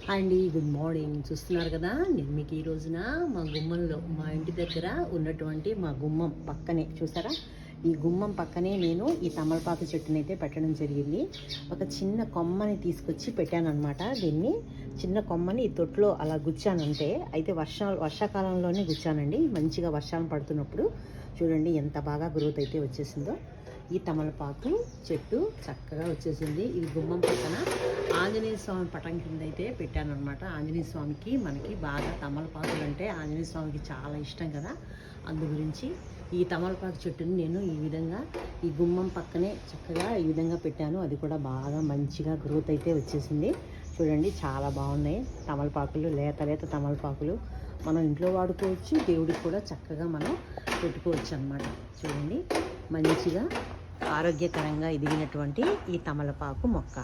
Hi అండి, good morning. చూస్తున్నారు కదా, నేను మీకు ఈ రోజున మా గుమ్మంలో, మా ఇంటి దగ్గర ఉన్నటువంటి మా గుమ్మం పక్కనే చూసారా, ఈ గుమ్మం పక్కనే నేను ఈ తమలపాకు చెట్టునైతే పెట్టడం జరిగింది. ఒక చిన్న కొమ్మని తీసుకొచ్చి పెట్టాను అనమాట. దీన్ని చిన్న కొమ్మని ఈ తొట్టులో అలా గుచ్చానంటే, అయితే వర్షాకాలంలోనే గుచ్చానండి. మంచిగా వర్షాలు పడుతున్నప్పుడు చూడండి ఎంత బాగా గ్రోత్ అయితే వచ్చేసిందో. ఈ తమలపాకు చెట్టు చక్కగా వచ్చేసింది. ఇది గుమ్మం పక్కన ఆంజనేయ స్వామి పటం కింద అయితే పెట్టాను అనమాట. ఆంజనేయ స్వామికి మనకి బాగా తమలపాకులు అంటే ఆంజనేయ స్వామికి చాలా ఇష్టం కదా, అందు గురించి ఈ తమలపాకు చెట్టుని నేను ఈ విధంగా ఈ గుమ్మం పక్కనే చక్కగా ఈ విధంగా పెట్టాను. అది కూడా బాగా మంచిగా గ్రోత్ అయితే వచ్చేసింది. చూడండి చాలా బాగున్నాయి తమలపాకులు, లేత లేత తమలపాకులు. మనం ఇంట్లో వాడుకోవచ్చు, దేవుడికి కూడా చక్కగా మనం పెట్టుకోవచ్చు అన్నమాట. చూడండి మంచిగా ఆరోగ్యకరంగా ఎదిగినటువంటి ఈ తమలపాకు మొక్క.